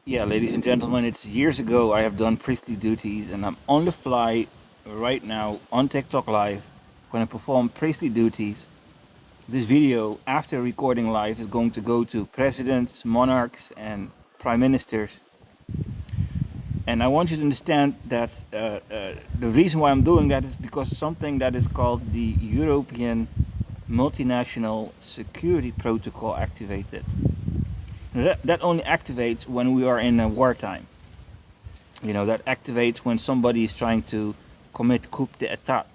Yeah, ladies and gentlemen, it's years ago I have done priestly duties, and I'm on the fly right now on TikTok Live. Going to perform priestly duties. This video, after recording live, is going to go to presidents, monarchs, and prime ministers. And I want you to understand that the reason why I'm doing that is because something that is called the European Multinational Security Protocol activated. That only activates when we are in a wartime. That activates when somebody is trying to commit coup d'etat.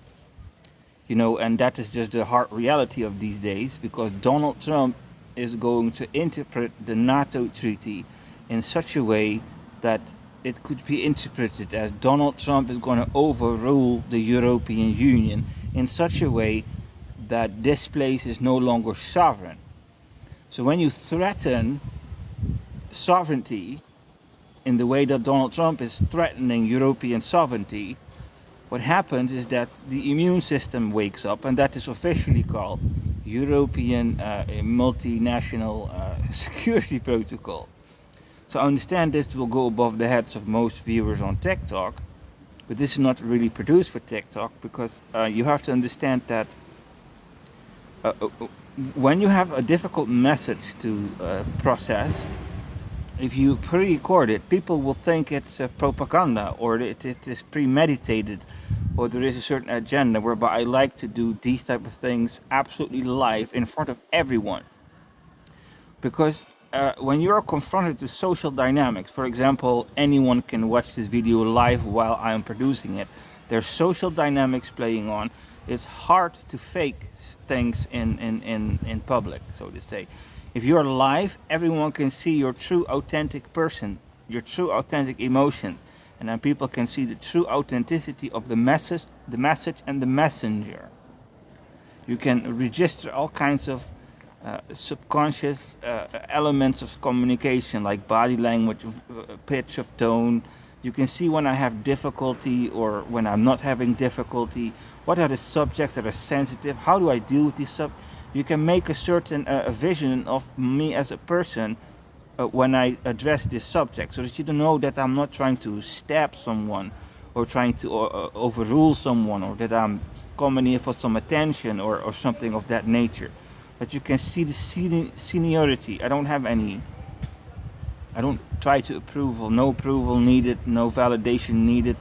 And that is just the hard reality of these days, because Donald Trump is going to interpret the NATO treaty in such a way that it could be interpreted as Donald Trump is going to overrule the European Union in such a way that this place is no longer sovereign. So when you threaten sovereignty in the way that Donald Trump is threatening European sovereignty, what happens is that the immune system wakes up, and that is officially called European Multinational Security Protocol. So I understand this will go above the heads of most viewers on TikTok, but this is not really produced for TikTok, because you have to understand that when you have a difficult message to process, if you pre-record it, people will think it's propaganda, or it is premeditated, or there is a certain agenda, whereby I like to do these type of things absolutely live in front of everyone. Because when you are confronted to social dynamics, for example, anyone can watch this video live while I am producing it. There's social dynamics playing on. It's hard to fake things in public, so to say. If you're live, everyone can see your true authentic person, your true authentic emotions, and then people can see the true authenticity of the message and the messenger. You can register all kinds of subconscious elements of communication, like body language, pitch of tone. You can see when I have difficulty or when I'm not having difficulty. What are the subjects that are sensitive? How do I deal with these subjects? You can make a certain vision of me as a person when I address this subject, so that you don't know that I'm not trying to stab someone or trying to overrule someone, or that I'm coming here for some attention or something of that nature. But you can see the seniority. I don't try to approval, no approval needed, no validation needed.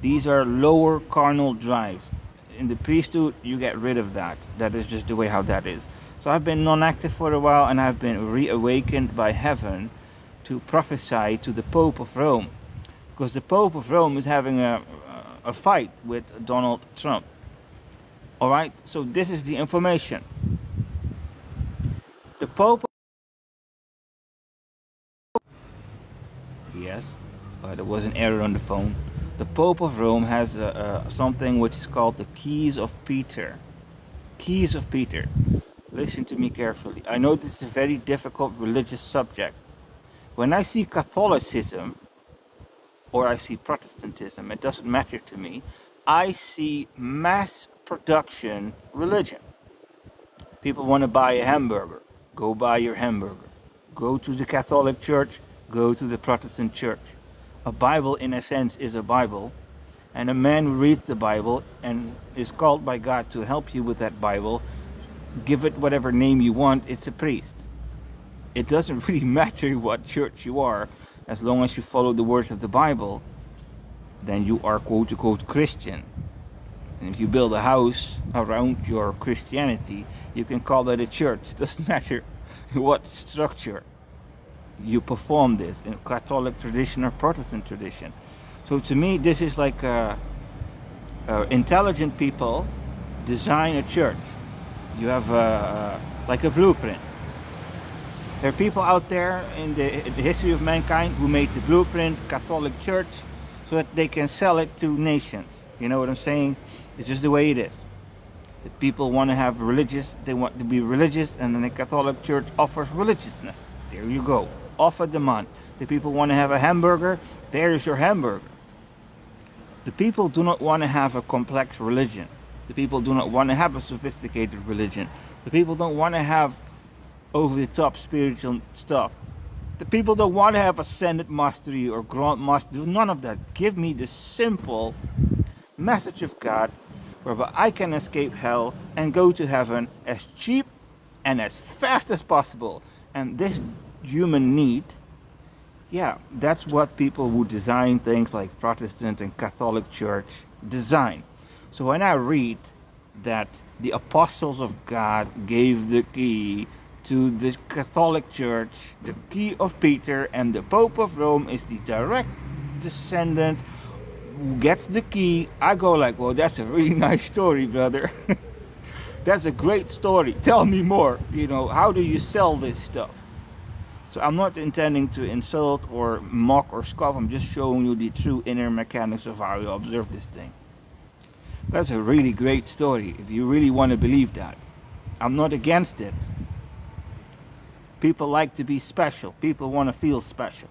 These are lower carnal drives. In the priesthood, you get rid of that. That is just the way how that is. So I've been non-active for a while, and I've been reawakened by heaven to prophesy to the Pope of Rome, because the Pope of Rome is having a fight with Donald Trump. All right, so this is the information. The Pope, yes, there was an error on the phone. The Pope of Rome has something which is called the Keys of Peter. Keys of Peter. Listen to me carefully. I know this is a very difficult religious subject. When I see Catholicism or I see Protestantism, it doesn't matter to me. I see mass production religion. People want to buy a hamburger. Go buy your hamburger. Go to the Catholic Church. Go to the Protestant Church. A Bible, in a sense, is a Bible. And a man who reads the Bible and is called by God to help you with that Bible, give it whatever name you want, it's a priest. It doesn't really matter what church you are, as long as you follow the words of the Bible, then you are quote-unquote Christian. And if you build a house around your Christianity, you can call that a church. It doesn't matter what structure you perform this, in Catholic tradition or Protestant tradition. So to me, this is like intelligent people design a church. You have like a blueprint. There are people out there in the history of mankind who made the blueprint Catholic Church so that they can sell it to nations. You know what I'm saying? It's just the way it is. The people want to have religious, they want to be religious, and then the Catholic Church offers religiousness. There you go. Offer demand. The people want to have a hamburger, there is your hamburger. The people do not want to have a complex religion. The people do not want to have a sophisticated religion. The people don't want to have over-the-top spiritual stuff. The people don't want to have ascended mastery or grand mastery. None of that. Give me the simple message of God whereby I can escape hell and go to heaven as cheap and as fast as possible. And this human need, yeah, that's what people who design things like Protestant and Catholic Church design. So when I read that the apostles of God gave the key to the Catholic Church, the key of Peter, and the Pope of Rome is the direct descendant who gets the key, I go like, well, that's a really nice story, brother. That's a great story. Tell me more. How do you sell this stuff? So I'm not intending to insult or mock or scoff. I'm just showing you the true inner mechanics of how you observe this thing. That's a really great story if you really want to believe that. I'm not against it. People like to be special. People want to feel special.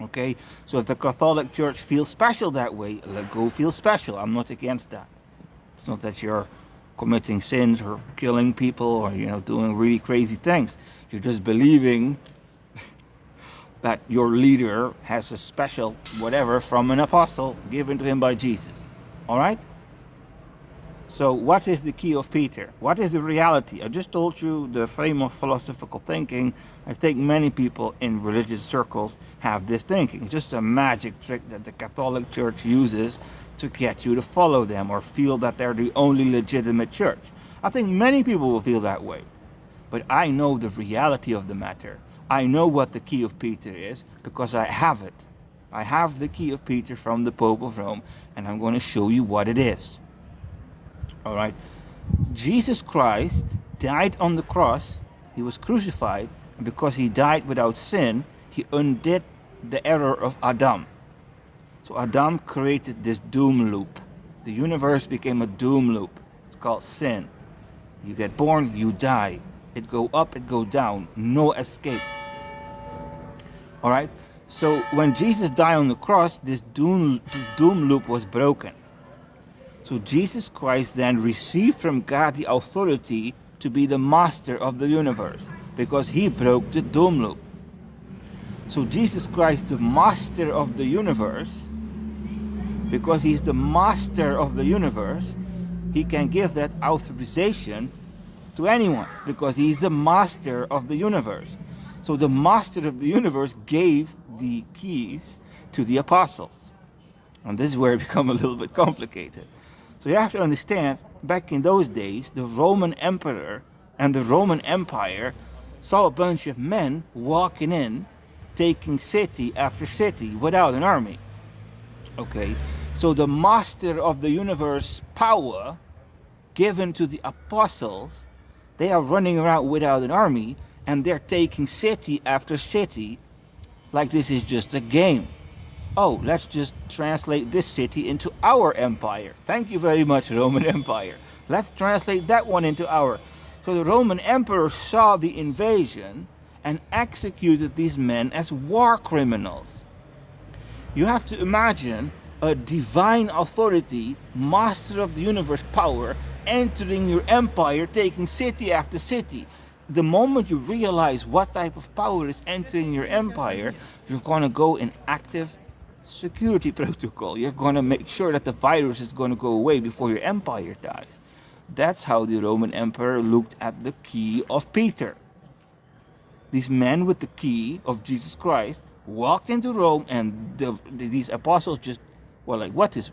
Okay? So if the Catholic Church feels special that way, let go feel special. I'm not against that. It's not that you're committing sins or killing people or, doing really crazy things. You're just believing that your leader has a special whatever from an apostle given to him by Jesus. All right? So what is the key of Peter? What is the reality? I just told you the frame of philosophical thinking. I think many people in religious circles have this thinking. It's just a magic trick that the Catholic Church uses to get you to follow them or feel that they're the only legitimate church. I think many people will feel that way. But I know the reality of the matter. I know what the key of Peter is because I have it. I have the key of Peter from the Pope of Rome, and I'm going to show you what it is. All right. Jesus Christ died on the cross. He was crucified, and because he died without sin, he undid the error of Adam. So Adam created this doom loop. The universe became a doom loop. It's called sin. You get born, you die. It go up, it go down. No escape. All right. So when Jesus died on the cross, this doom loop was broken. So Jesus Christ then received from God the authority to be the master of the universe because he broke the doom loop. So Jesus Christ, the master of the universe, because he's the master of the universe, he can give that authorization to anyone because he's the master of the universe. So the master of the universe gave the keys to the apostles. And this is where it becomes a little bit complicated. So you have to understand, back in those days, the Roman emperor and the Roman Empire saw a bunch of men walking in, taking city after city without an army. Okay, so the master of the universe power given to the apostles, they are running around without an army and they're taking city after city like this is just a game. Oh, let's just translate this city into our empire. Thank you very much, Roman Empire. Let's translate that one into our. So the Roman emperor saw the invasion and executed these men as war criminals. You have to imagine a divine authority, master of the universe power, entering your empire, taking city after city. The moment you realize what type of power is entering your empire, you're going to go in active security protocol. You're going to make sure that the virus is going to go away before your empire dies. That's how the Roman emperor looked at the key of Peter. These men with the key of Jesus Christ walked into Rome, and these apostles just were like, what is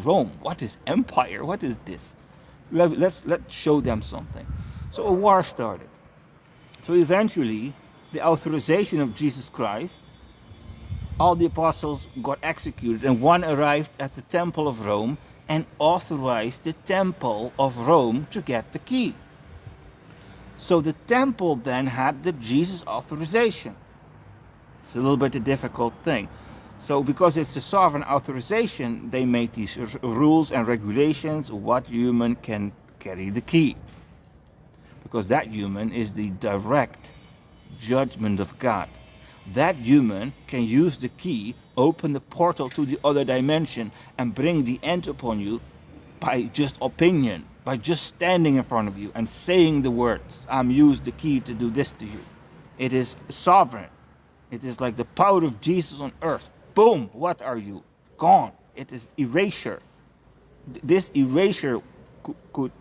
Rome? What is empire? What is this? Let's show them something. So a war started. So eventually, the authorization of Jesus Christ, all the apostles got executed, and one arrived at the temple of Rome and authorized the temple of Rome to get the key. So the temple then had the Jesus authorization. It's a little bit a difficult thing. So because it's a sovereign authorization, they made these rules and regulations what human can carry the key. Because that human is the direct judgment of God. That human can use the key, open the portal to the other dimension, and bring the end upon you by just opinion, by just standing in front of you and saying the words, I'm used the key to do this to you. It is sovereign. It is like the power of Jesus on earth. Boom, what are you? Gone. It is erasure. This erasure could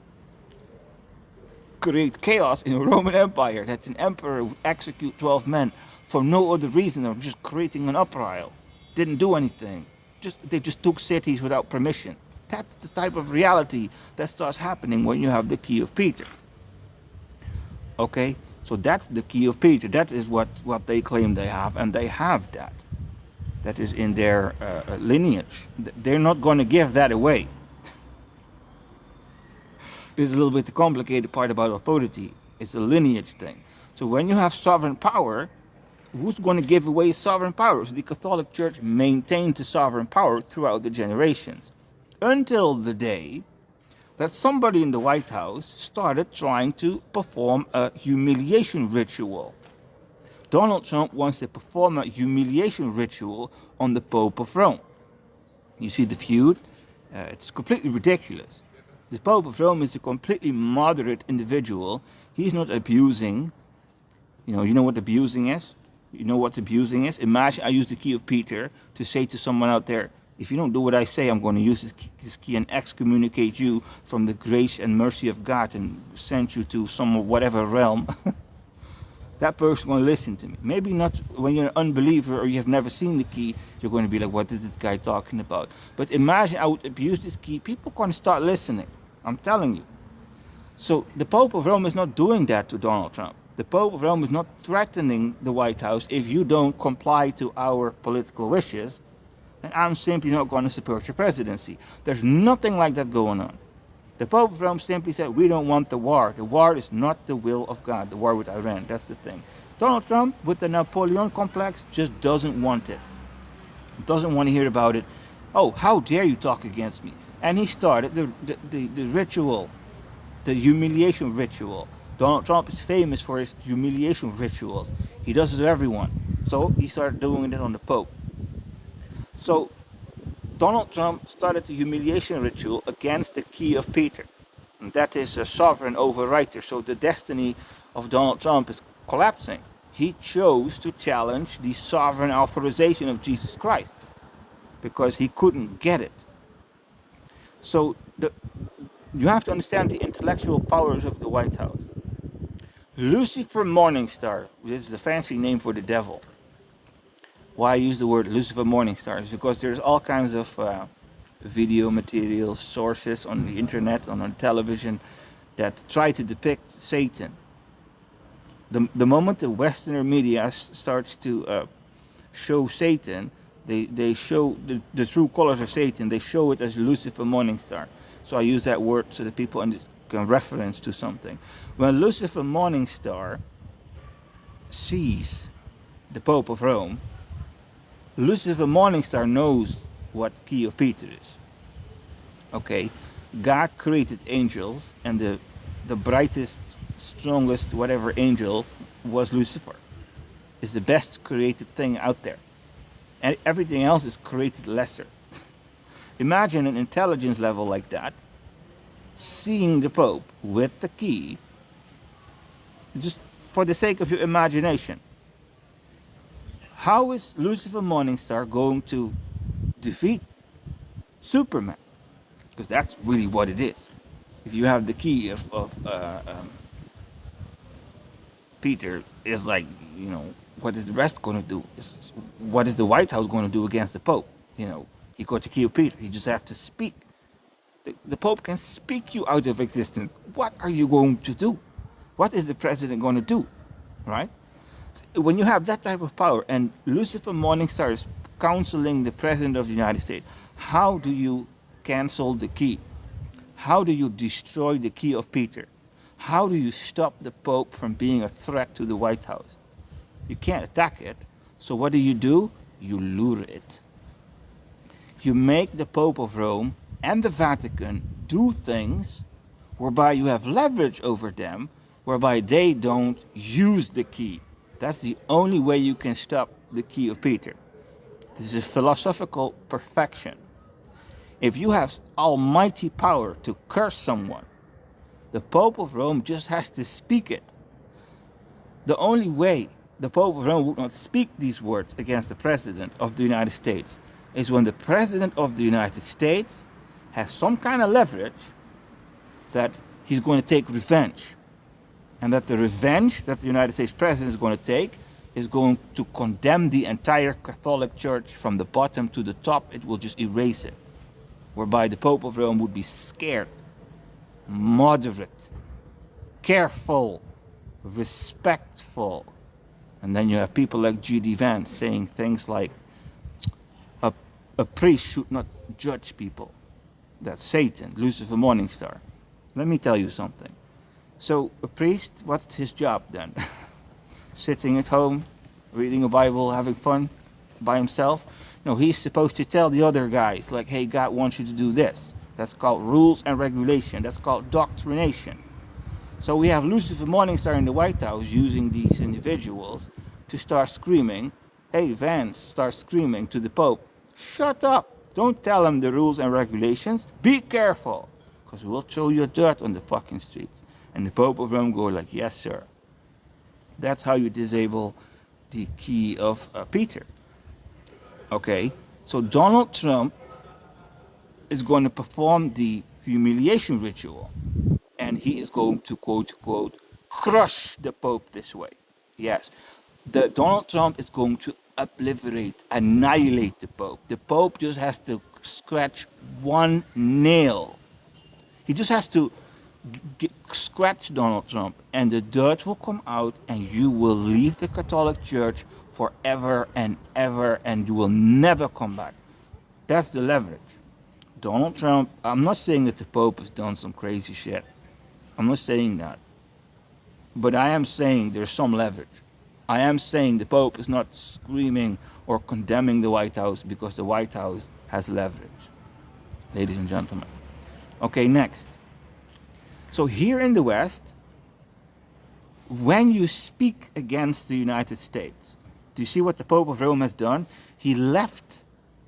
create chaos in the Roman Empire, that an emperor would execute 12 men for no other reason than just creating an uprising. Didn't do anything. They just took cities without permission. That's the type of reality that starts happening when you have the key of Peter. Okay? So that's the key of Peter. That is what they claim they have, and they have that. That is in their lineage. They're not going to give that away. This is a little bit the complicated part about authority. It's a lineage thing. So when you have sovereign power, who's going to give away sovereign power? So the Catholic Church maintained the sovereign power throughout the generations, until the day that somebody in the White House started trying to perform a humiliation ritual. Donald Trump wants to perform a humiliation ritual on the Pope of Rome. You see the feud? It's completely ridiculous. The Pope of Rome is a completely moderate individual. He's not abusing. You know what abusing is? You know what abusing is? Imagine I use the key of Peter to say to someone out there, if you don't do what I say, I'm going to use this key and excommunicate you from the grace and mercy of God and send you to some whatever realm. That person's going to listen to me. Maybe not when you're an unbeliever or you have never seen the key, you're going to be like, what is this guy talking about? But imagine I would abuse this key, people are going to start listening. I'm telling you. So the Pope of Rome is not doing that to Donald Trump. The Pope of Rome is not threatening the White House. If you don't comply to our political wishes, then I'm simply not going to support your presidency. There's nothing like that going on. The Pope of Rome simply said, we don't want the war. The war is not the will of God, the war with Iran. That's the thing. Donald Trump, with the Napoleon complex, just doesn't want it. Doesn't want to hear about it. Oh, how dare you talk against me? And he started the ritual, the humiliation ritual. Donald Trump is famous for his humiliation rituals. He does it to everyone. So he started doing it on the Pope. So Donald Trump started the humiliation ritual against the key of Peter. And that is a sovereign overwriter. So the destiny of Donald Trump is collapsing. He chose to challenge the sovereign authorization of Jesus Christ because he couldn't get it. So you have to understand the intellectual powers of the White House. Lucifer Morningstar, this is a fancy name for the devil. Why I use the word Lucifer Morningstar is because there's all kinds of video materials, sources on the internet, on television, that try to depict Satan. The moment the Western media starts to show Satan, they show the true colors of Satan. They show it as Lucifer Morningstar. So I use that word so that people can reference to something. When Lucifer Morningstar sees the Pope of Rome, Lucifer Morningstar knows what key of Peter is. Okay, God created angels, and the brightest, strongest, whatever angel was Lucifer. It's the best created thing out there, and everything else is created lesser. Imagine an intelligence level like that, seeing the Pope with the key, just for the sake of your imagination. How is Lucifer Morningstar going to defeat Superman? Because that's really what it is. If you have the key of Peter, it's like, what is the rest going to do? What is the White House going to do against the Pope? He got the key of Peter. You just have to speak. The Pope can speak you out of existence. What are you going to do? What is the president going to do? Right? When you have that type of power, and Lucifer Morningstar is counseling the President of the United States, how do you cancel the key? How do you destroy the key of Peter? How do you stop the Pope from being a threat to the White House? You can't attack it. So what do? You lure it. You make the Pope of Rome and the Vatican do things whereby you have leverage over them, whereby they don't use the key. That's the only way you can stop the key of Peter. This is philosophical perfection. If you have almighty power to curse someone, the Pope of Rome just has to speak it. The only way the Pope of Rome would not speak these words against the President of the United States is when the President of the United States has some kind of leverage that he's going to take revenge. And that the revenge that the United States President is going to take is going to condemn the entire Catholic Church from the bottom to the top. It will just erase it. Whereby the Pope of Rome would be scared, moderate, careful, respectful. And then you have people like G.D. Vance saying things like, a priest should not judge people. That's Satan, Lucifer Morningstar. Let me tell you something. So a priest, what's his job then? Sitting at home, reading a Bible, having fun by himself? No, he's supposed to tell the other guys, like, hey, God wants you to do this. That's called rules and regulation. That's called doctrination. So we have Lucifer Morningstar in the White House using these individuals to start screaming, hey, Vance, start screaming to the Pope, shut up. Don't tell him the rules and regulations. Be careful, because we'll throw your dirt on the fucking streets. And the Pope of Rome go like, yes, sir. That's how you disable the key of Peter. Okay, so Donald Trump is going to perform the humiliation ritual. And he is going to, quote, quote, crush the Pope this way. Yes, Donald Trump is going to obliterate, annihilate the Pope. The Pope just has to scratch one nail. He just has to scratch Donald Trump, and the dirt will come out, and you will leave the Catholic Church forever and ever, and you will never come back. That's the leverage. Donald Trump, I'm not saying that the Pope has done some crazy shit. I'm not saying that. But I am saying there's some leverage. I am saying the Pope is not screaming or condemning the White House because the White House has leverage. Ladies and gentlemen. Okay, next. So here in the West, when you speak against the United States, do you see what the Pope of Rome has done?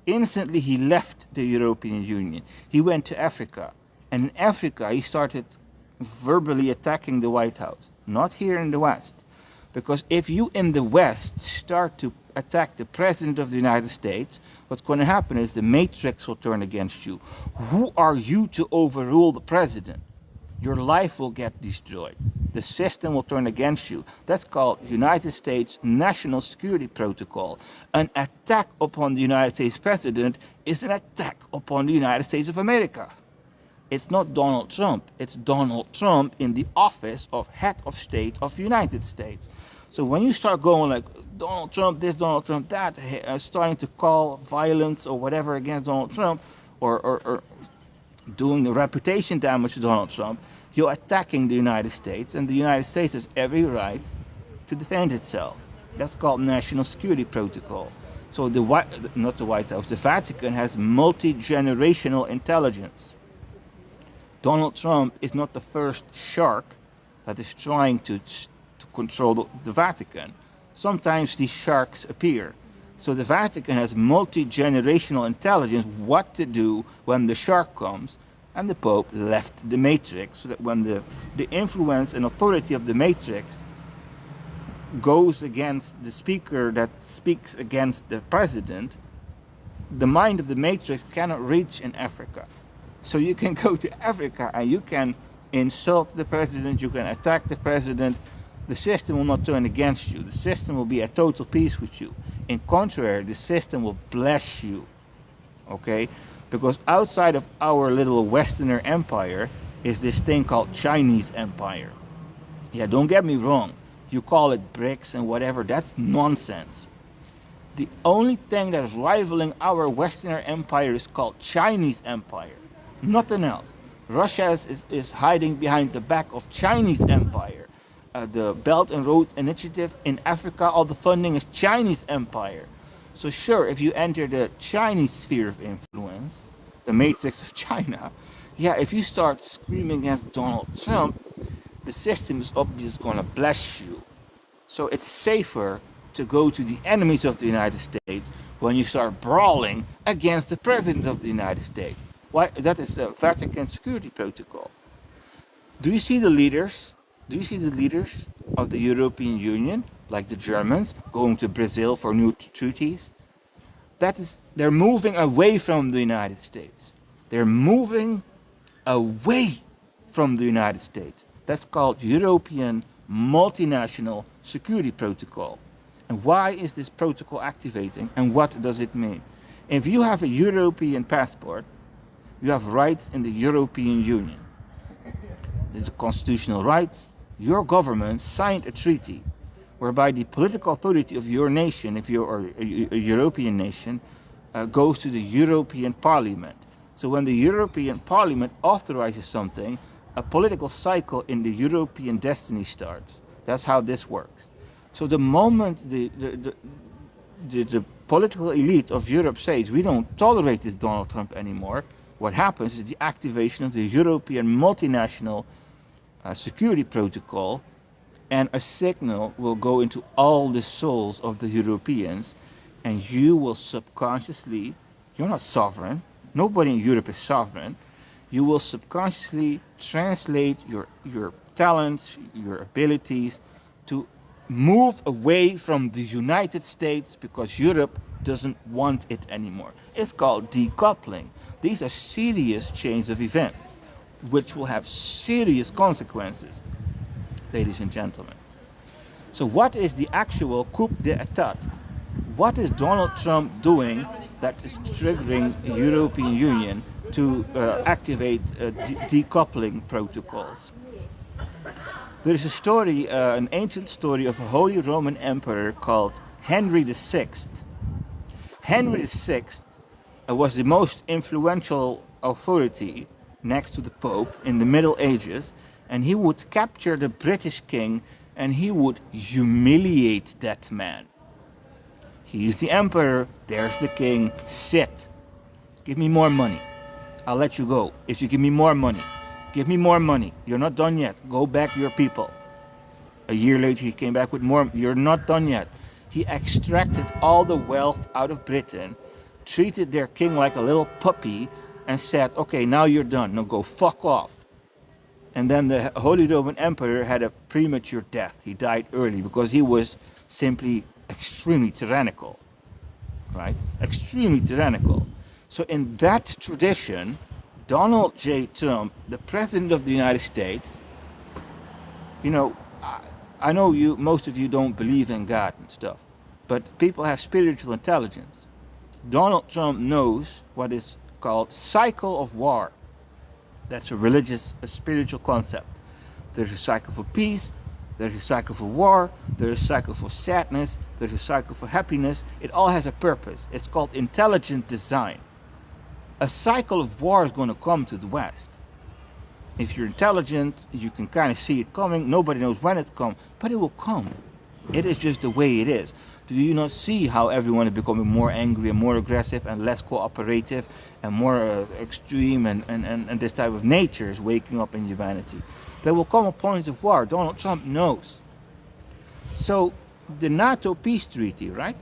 Instantly he left the European Union. He went to Africa. And in Africa, he started verbally attacking the White House. Not here in the West. Because if you in the West start to attack the President of the United States, what's going to happen is the Matrix will turn against you. Who are you to overrule the President? Your life will get destroyed. The system will turn against you. That's called United States National Security Protocol. An attack upon the United States President is an attack upon the United States of America. It's not Donald Trump. It's Donald Trump in the office of head of state of the United States. So when you start going like Donald Trump this, Donald Trump that, starting to call violence or whatever against Donald Trump, or doing the reputation damage to Donald Trump, you're attacking the United States, and the United States has every right to defend itself. That's called National Security Protocol. So the White House, the Vatican has multi-generational intelligence. Donald Trump is not the first shark that is trying to control the Vatican. Sometimes these sharks appear. So the Vatican has multi-generational intelligence what to do when the shark comes, and the Pope left the Matrix so that when the influence and authority of the Matrix goes against the speaker that speaks against the president, the mind of the Matrix cannot reach in Africa. So you can go to Africa and you can insult the president, you can attack the president. The system will not turn against you. The system will be at total peace with you. In contrary, the system will bless you. Okay? Because outside of our little Westerner empire is this thing called Chinese empire. Yeah, don't get me wrong. You call it BRICS and whatever, that's nonsense. The only thing that is rivaling our Westerner empire is called Chinese empire. Nothing else. Russia is hiding behind the back of Chinese empire. The Belt and Road Initiative in Africa, all the funding is Chinese empire. So sure, if you enter the Chinese sphere of influence, the matrix of China, yeah, if you start screaming against Donald Trump, the system is obviously going to bless you. So it's safer to go to the enemies of the United States when you start brawling against the President of the United States. Why? That is a Vatican Security Protocol. Do you see the leaders? Do you see the leaders of the European Union? like the Germans going to Brazil for new treaties. They're moving away from the United States. They're moving away from the United States. That's called European Multinational Security Protocol. And why is this protocol activating, and what does it mean? If you have a European passport, you have rights in the European Union. These are constitutional rights. Your government signed a treaty whereby the political authority of your nation, if you're a European nation, goes to the European Parliament. So when the European Parliament authorizes something, a political cycle in the European destiny starts. That's how this works. So the moment the political elite of Europe says we don't tolerate this Donald Trump anymore, what happens is the activation of the European Multinational Security Protocol, and a signal will go into all the souls of the Europeans, and you will subconsciously, you're not sovereign, nobody in Europe is sovereign, you will subconsciously translate your talents, your abilities to move away from the United States because Europe doesn't want it anymore. It's called decoupling. These are serious chains of events which will have serious consequences, ladies and gentlemen. So what is the actual coup d'etat? What is Donald Trump doing that is triggering the European Union to activate decoupling protocols? There is a story, an ancient story of a Holy Roman Emperor called Henry VI. Henry VI was the most influential authority next to the Pope in the Middle Ages, and he would capture the British king and he would humiliate that man. He is the emperor, there's the king, sit. Give me more money. I'll let you go if you give me more money. Give me more money. You're not done yet. Go back your people. A year later he came back with more. You're not done yet. He extracted all the wealth out of Britain, treated their king like a little puppy, and said, okay, now you're done. Now go fuck off. And then the Holy Roman Emperor had a premature death. He died early because he was simply extremely tyrannical, right? Extremely tyrannical. So in that tradition, Donald J. Trump, the President of the United States, you know, I know most of you don't believe in God and stuff, but people have spiritual intelligence. Donald Trump knows what is called cycle of war. That's a spiritual concept. There's a cycle for peace, there's a cycle for war, there's a cycle for sadness, there's a cycle for happiness. It all has a purpose. It's called intelligent design. A cycle of war is going to come to the West. If you're intelligent, you can kind of see it coming. Nobody knows when it's come, but it will come. It is just the way it is. Do you not see how everyone is becoming more angry and more aggressive and less cooperative and more extreme, and this type of nature is waking up in humanity? There will come a point of war. Donald Trump knows. So the NATO peace treaty, right?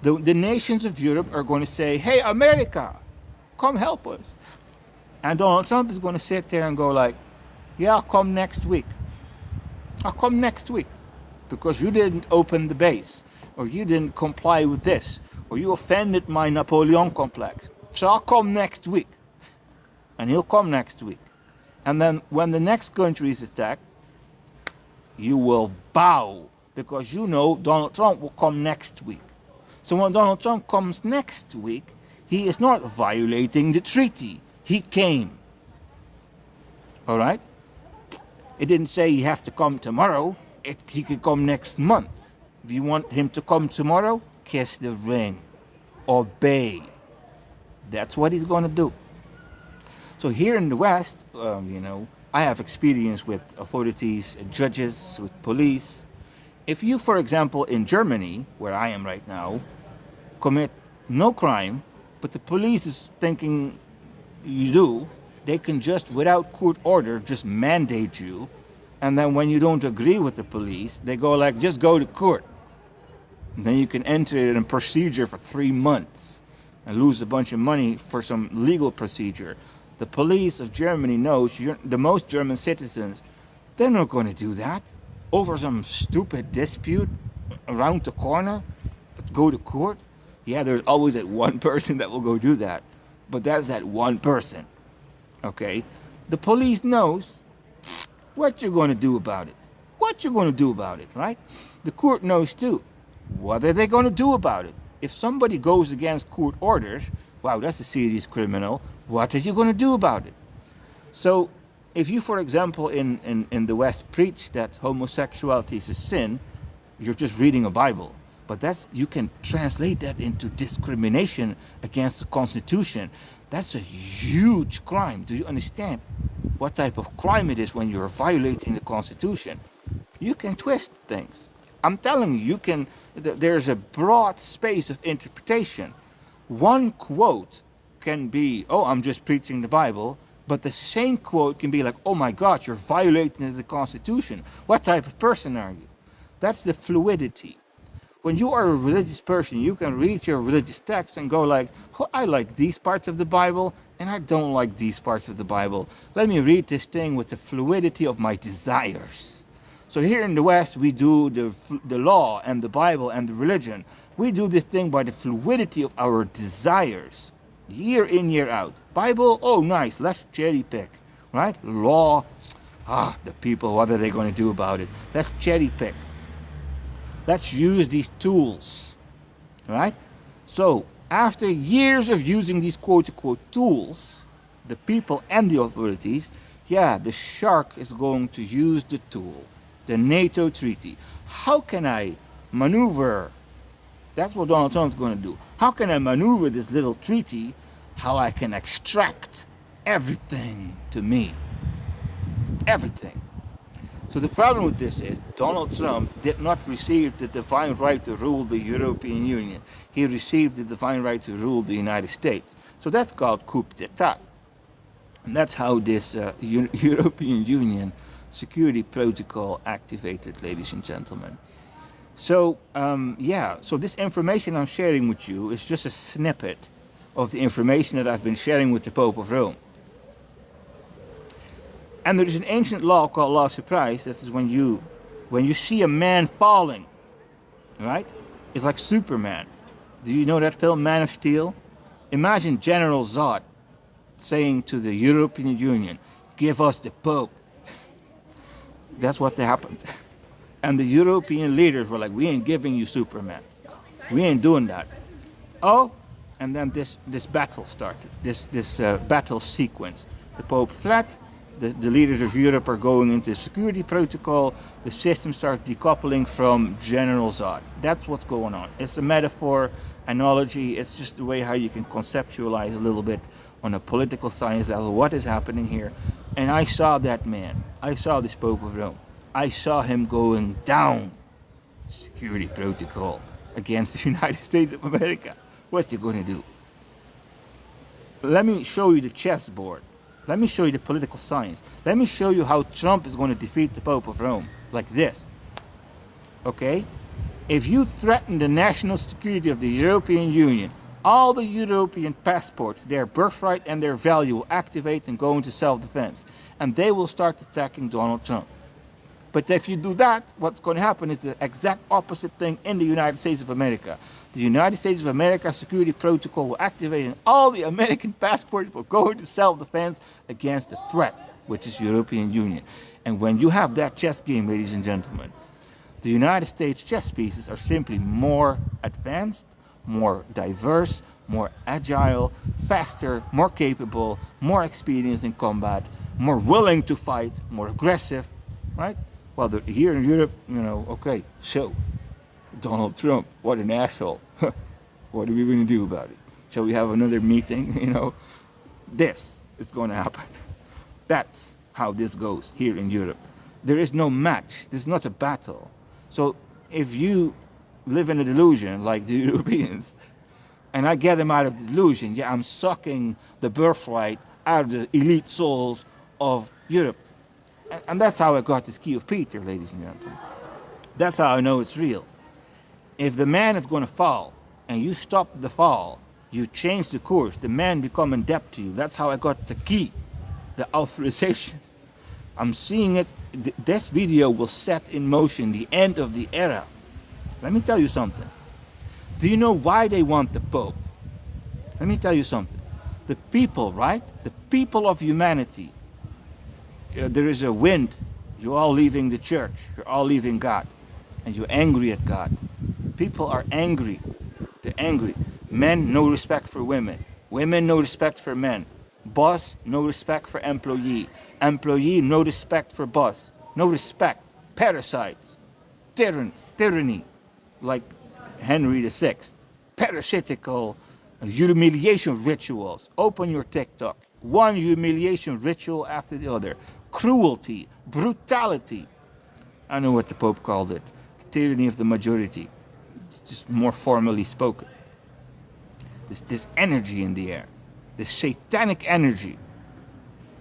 The nations of Europe are going to say, hey, America, come help us. And Donald Trump is going to sit there and go like, yeah, I'll come next week. I'll come next week because you didn't open the base, or you didn't comply with this, or you offended my Napoleon complex. So I'll come next week. And he'll come next week. And then when the next country is attacked, you will bow because you know Donald Trump will come next week. So when Donald Trump comes next week, he is not violating the treaty. He came. All right? It didn't say he has to come tomorrow. He could come next month. Do you want him to come tomorrow? Kiss the ring. Obey. That's what he's going to do. So here in the West, I have experience with authorities, judges, with police. If you, for example, in Germany, where I am right now, commit no crime, but the police is thinking you do, they can just, without court order, just mandate you. And then when you don't agree with the police, they go like, just go to court. And then you can enter it in procedure for 3 months and lose a bunch of money for some legal procedure. The police of Germany knows the most German citizens, they're not going to do that. over some stupid dispute around the corner, go to court. Yeah, there's always that one person that will go do that, but that's that one person. Okay, the police knows what you're going to do about it. What you're going to do about it, right? The court knows too. What are they going to do about it? If somebody goes against court orders, wow, that's a serious criminal. What are you going to do about it? So, if you, for example, in the West preach that homosexuality is a sin, you're just reading a Bible. But you can translate that into discrimination against the Constitution. That's a huge crime. Do you understand what type of crime it is when you're violating the Constitution? You can twist things. I'm telling you, there's a broad space of interpretation. One quote can be, oh, I'm just preaching the Bible, but the same quote can be like, oh my God, you're violating the Constitution. What type of person are you? That's the fluidity. When you are a religious person, you can read your religious text and go like, oh, I like these parts of the Bible, and I don't like these parts of the Bible. Let me read this thing with the fluidity of my desires. So here in the West, we do the law and the Bible and the religion. We do this thing by the fluidity of our desires, year in, year out. Bible, oh nice, let's cherry pick, right? Law, the people, what are they going to do about it? Let's cherry pick. Let's use these tools, right? So, after years of using these quote-unquote tools, the people and the authorities, yeah, the shark is going to use the tool, the NATO treaty. How can I maneuver? That's what Donald Trump's going to do. How can I maneuver this little treaty? How I can extract everything to me. Everything. So the problem with this is Donald Trump did not receive the divine right to rule the European Union. He received the divine right to rule the United States. So that's called coup d'etat. And that's how this European Union Security Protocol activated, ladies and gentlemen. So, so this information I'm sharing with you is just a snippet of the information that I've been sharing with the Pope of Rome. And there is an ancient law called law of surprise. That is when you see a man falling, right? It's like Superman. Do you know that film, Man of Steel? Imagine General Zod saying to the European Union, give us the Pope. That's what happened. And the European leaders were like, we ain't giving you Superman. We ain't doing that. Oh, and then this battle started, this battle sequence. The Pope fled. The leaders of Europe are going into the security protocol. The system starts decoupling from General Zod. That's what's going on. It's a metaphor, analogy. It's just the way how you can conceptualize a little bit on a political science level what is happening here. And I saw that man. I saw this Pope of Rome. I saw him going down security protocol against the United States of America. What's he going to do? Let me show you the chessboard. Let me show you the political science. Let me show you how Trump is going to defeat the Pope of Rome. Like this. Okay? If you threaten the national security of the European Union, all the European passports, their birthright and their value will activate and go into self-defense. And they will start attacking Donald Trump. But if you do that, what's going to happen is the exact opposite thing in the United States of America. The United States of America Security Protocol will activate and all the American passports will go into self-defense against the threat, which is European Union. And when you have that chess game, ladies and gentlemen, the United States chess pieces are simply more advanced, more diverse, more agile, faster, more capable, more experienced in combat, more willing to fight, more aggressive, right? Well, here in Europe, okay, so Donald Trump, what an asshole. What are we going to do about it? Shall we have another meeting? This is going to happen. That's how this goes here in Europe. There is no match. This is not a battle. So if you live in a delusion like the Europeans, and I get them out of the delusion, yeah, I'm sucking the birthright out of the elite souls of Europe. And that's how I got this key of Peter, ladies and gentlemen. That's how I know it's real. If the man is going to fall, and you stop the fall, you change the course, the man becomes in debt to you. That's how I got the key, the authorization. I'm seeing it this video will set in motion the end of the era. Let me tell you something. Do you know why they want the Pope? Let me tell you something. The people, right? The people of humanity. There is a wind. You're all leaving the church. You're all leaving God. And you're angry at God. People are angry. They're angry. Men, no respect for women. Women, no respect for men. Boss, no respect for employee. Employee, no respect for boss. No respect. Parasites. Tyranny. Like Henry VI. Parasitical humiliation rituals. Open your TikTok. One humiliation ritual after the other. Cruelty. Brutality. I know what the Pope called it. Tyranny of the majority. It's just more formally spoken. This energy in the air. This satanic energy.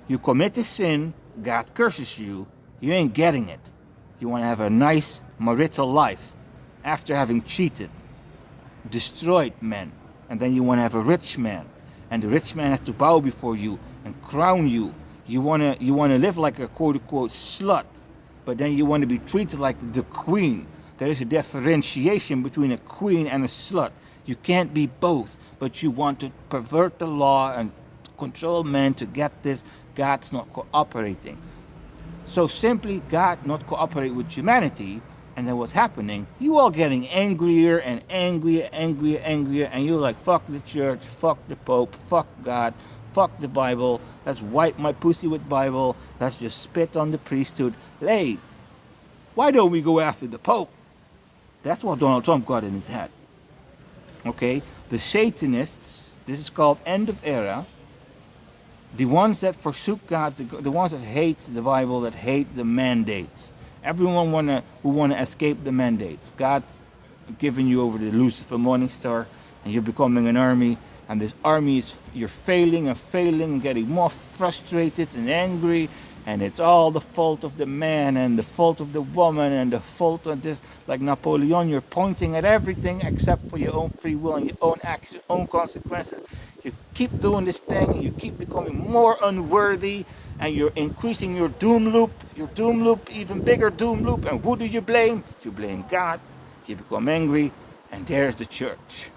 You commit a sin, God curses you, you ain't getting it. You want to have a nice marital life after having cheated, destroyed men, and then you want to have a rich man, and the rich man has to bow before you and crown you. You want to live like a quote-unquote slut, but then you want to be treated like the queen. There is a differentiation between a queen and a slut. You can't be both, but you want to pervert the law and control men to get this. God's not cooperating. So simply God not cooperate with humanity, and then what's happening? You all getting angrier and angrier, and you're like, fuck the church, fuck the Pope, fuck God, fuck the Bible. Let's wipe my pussy with Bible. Let's just spit on the priesthood. Hey, why don't we go after the Pope? That's what Donald Trump got in his head. Okay, the Satanists, this is called end of era. The ones that forsook God, the ones that hate the Bible, that hate the mandates. Everyone who wanna escape the mandates. God giving you over to Lucifer Morningstar, and you're becoming an army. And this army you're failing and getting more frustrated and angry. And it's all the fault of the man and the fault of the woman and the fault of this. Like Napoleon, you're pointing at everything except for your own free will and your own actions, own consequences. You keep doing this thing, you keep becoming more unworthy, and you're increasing your doom loop, even bigger doom loop. And who do you blame? You blame God. You become angry, and there's the church.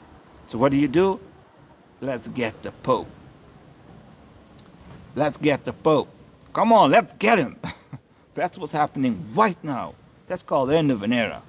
So what do? Let's get the Pope. Let's get the Pope. Come on, let's get him. That's what's happening right now. That's called the end of an era.